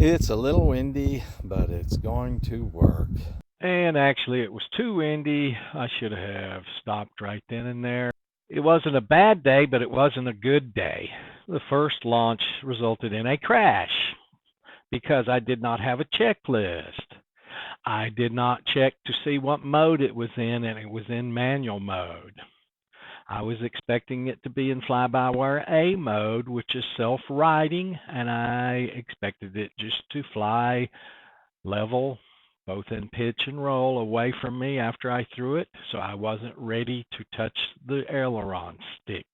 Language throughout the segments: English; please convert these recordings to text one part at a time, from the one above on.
It's a little windy, but it's going to work. And actually, it was too windy. I should have stopped right then and there. It wasn't a bad day, but it wasn't a good day. The first launch resulted in a crash because I did not have a checklist. I did not check to see what mode it was in, and it was in manual mode. I was expecting it to be in fly-by-wire A mode, which is self-righting, and I expected it just to fly level, both in pitch and roll, away from me after I threw it, so I wasn't ready to touch the aileron sticks.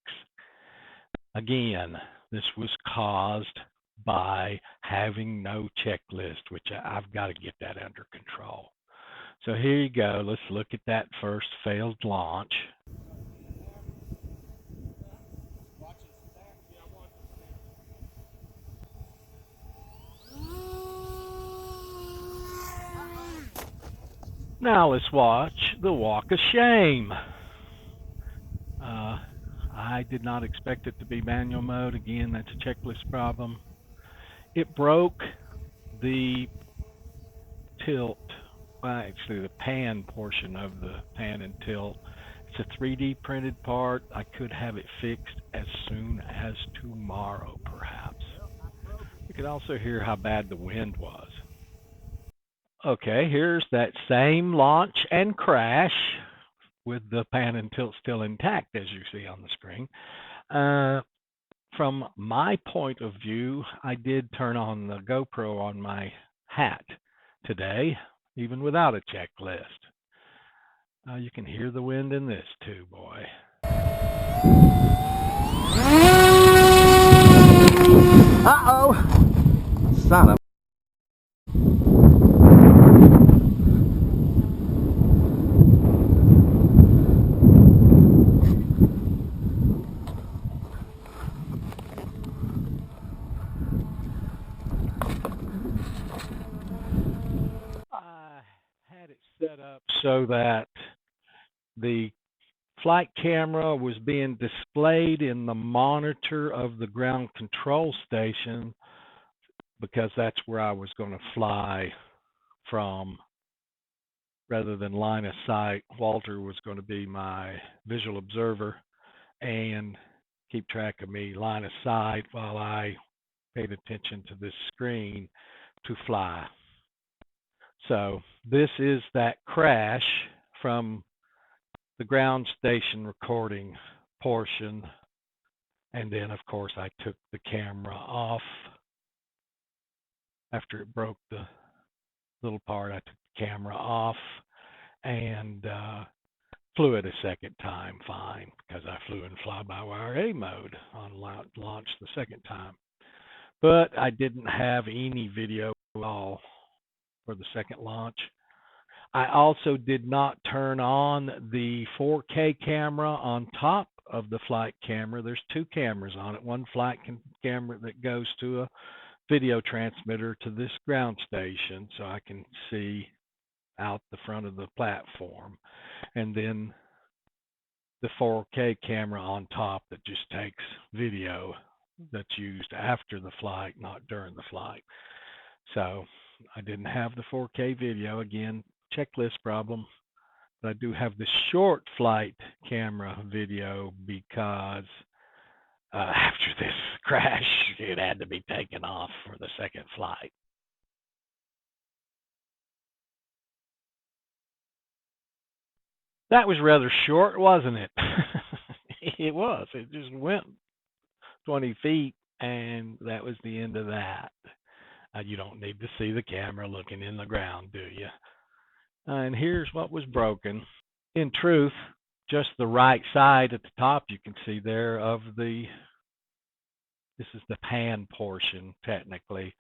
Again, this was caused by having no checklist, which I've got to get that under control. So here you go. Let's look at that first failed launch. Now let's watch the walk of shame. Uh, I did not expect it to be manual mode. Again, that's a checklist problem. It broke the tilt, well, actually the pan portion of the pan and tilt. It's a 3D printed part. I could have it fixed as soon as tomorrow, perhaps. You could also hear how bad the wind was. Okay, here's that same launch and crash with the pan and tilt still intact, as you see on the screen. Uh, from my point of view, I did turn on the GoPro on my hat today, even without a checklist. You can hear the wind in this too, boy. Uh-oh! Son of I had it set up so that the flight camera was being displayed in the monitor of the ground control station because that's where I was going to fly from rather than line of sight. Walter was going to be my visual observer and keep track of me line of sight while I paid attention to this screen to fly. So this is that crash from the ground station recording portion. And then, of course, I took the camera off after it broke the little part. I took the camera off and flew it a second time fine because I flew in fly-by-wire A mode on launch the second time. But I didn't have any video at all for the second launch. I also did not turn on the 4K camera on top of the flight camera. There's two cameras on it. One flight camera that goes to a video transmitter to this ground station so I can see out the front of the platform. And then the 4K camera on top that just takes video that's used after the flight, not during the flight. So I didn't have the 4K video. Again, checklist problem. But I do have the short flight camera video because after this crash, it had to be taken off for the second flight. That was rather short, wasn't it? It was. It just went 20 feet, and that was the end of that. You don't need to see the camera looking in the ground, do you? And here's what was broken. In truth, just the right side at the top you can see there of this is the pan portion technically.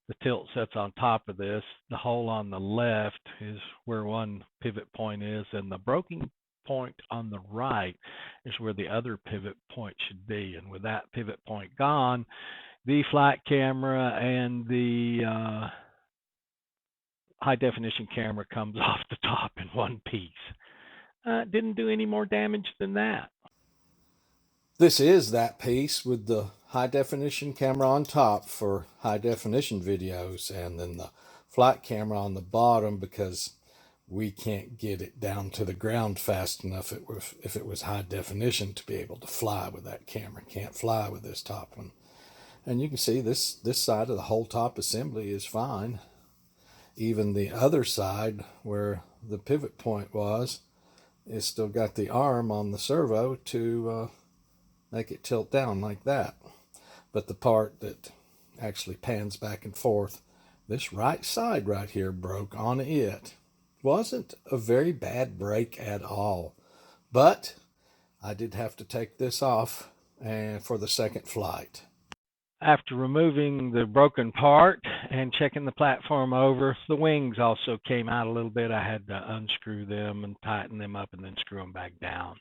The tilt sets on top of this. The hole on the left is where one pivot point is, and the broken point on the right is where the other pivot point should be. And with that pivot point gone, the flight camera and the high definition camera comes off the top in one piece. Didn't do any more damage than that. This is that piece with the high definition camera on top for high definition videos, and then the flight camera on the bottom because we can't get it down to the ground fast enough if it was high definition to be able to fly with that camera. Can't fly with this top one. And you can see this side of the whole top assembly is fine. Even the other side where the pivot point was, it's still got the arm on the servo to make it tilt down like that. But the part that actually pans back and forth, this right side right here broke on it. Wasn't a very bad break at all, but I did have to take this off and for the second flight. After removing the broken part and checking the platform over, the wings also came out a little bit. I had to unscrew them and tighten them up and then screw them back down.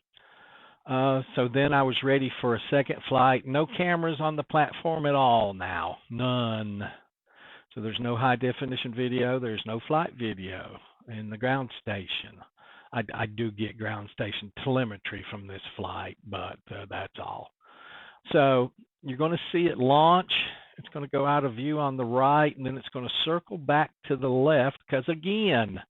So then I was ready for a second flight. No cameras on the platform at all now, none. So there's no high definition video, there's no flight video in the ground station. I do get ground station telemetry from this flight, but that's all. So you're going to see it launch. It's going to go out of view on the right, and then it's going to circle back to the left because, again,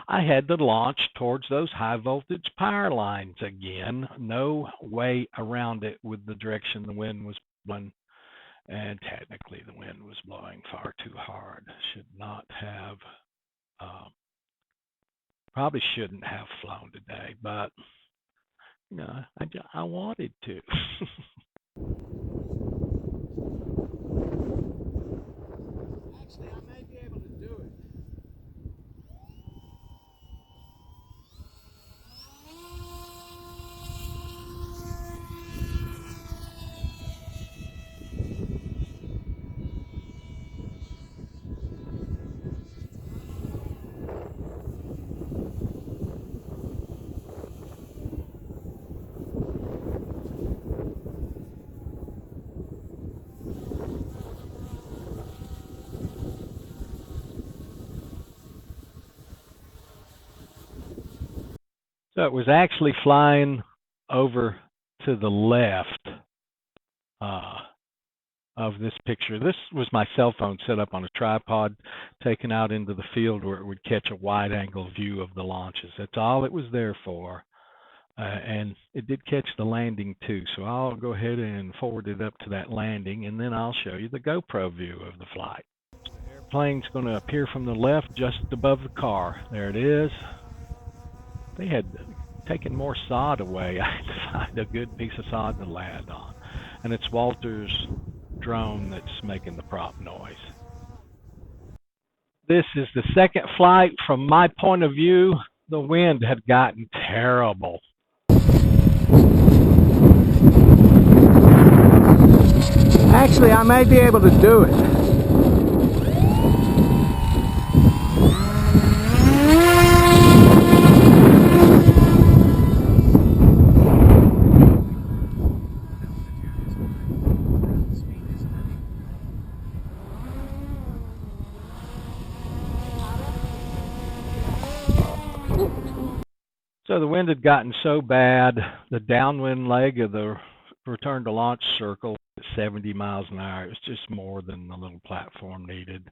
I had to launch towards those high voltage power lines again. No way around it with the direction the wind was blowing. And technically, the wind was blowing far too hard. Should not have, probably shouldn't have flown today, but you know, I wanted to. Actually, I may be able to do it. So it was actually flying over to the left of this picture. This was my cell phone set up on a tripod, taken out into the field where it would catch a wide angle view of the launches. That's all it was there for. And it did catch the landing too. So I'll go ahead and forward it up to that landing, and then I'll show you the GoPro view of the flight. The airplane's going to appear from the left just above the car. There it is. They had taken more sod away. I had to find a good piece of sod to land on. And it's Walter's drone that's making the prop noise. This is the second flight. From my point of view, the wind had gotten terrible. Actually, I may be able to do it. So the wind had gotten so bad, the downwind leg of the return to launch circle at 70 miles an hour. It was just more than the little platform needed.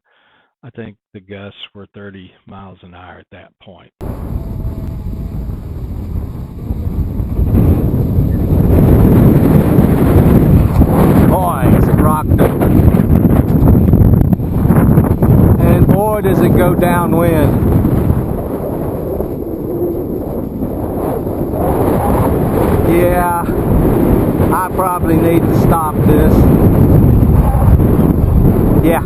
I think the gusts were 30 miles an hour at that point. Boy, is it rocked up. And boy, does it go downwind. Yeah, I probably need to stop this. Yeah.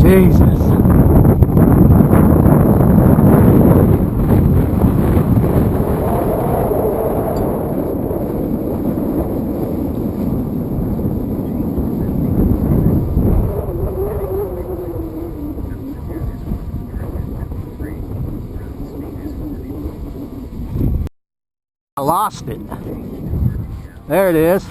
Jesus. I lost it. There it is.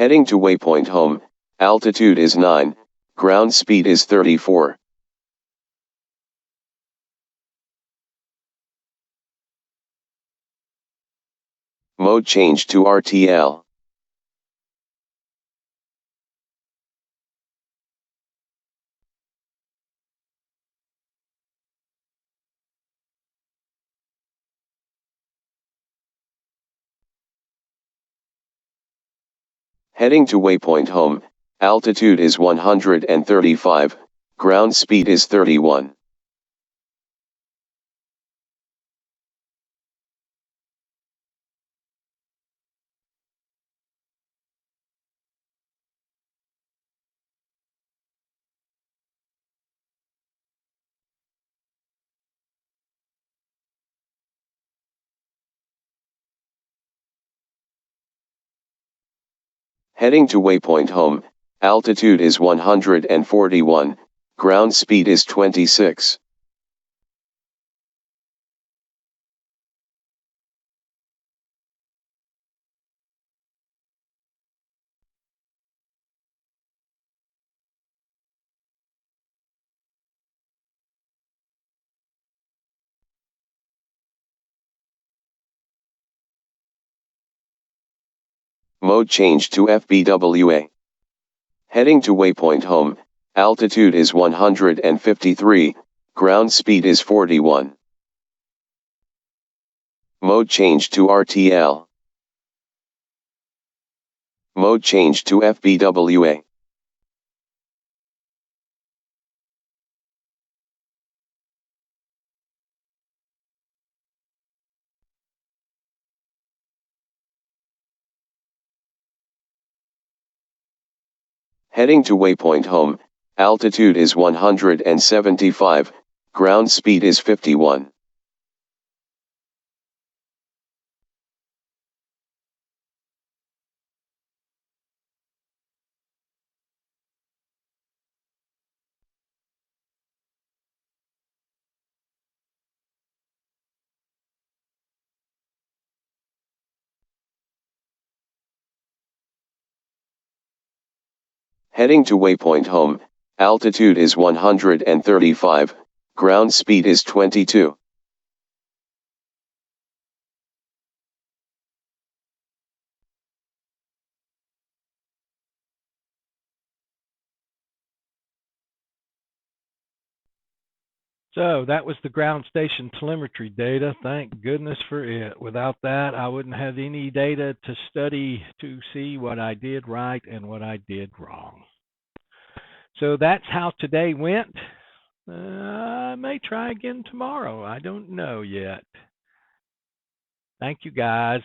Heading to waypoint home, altitude is 9, ground speed is 34. Mode change to RTL. Heading to waypoint home, altitude is 135, ground speed is 31. Heading to waypoint home, altitude is 141, ground speed is 26. Mode change to FBWA. Heading to waypoint home, altitude is 153, ground speed is 41. Mode change to RTL. Mode change to FBWA. Heading to waypoint home, altitude is 175, ground speed is 51. Heading to waypoint home, altitude is 135, ground speed is 22. So that was the ground station telemetry data. Thank goodness for it. Without that, I wouldn't have any data to study to see what I did right and what I did wrong. So that's how today went. I may try again tomorrow. I don't know yet. Thank you, guys.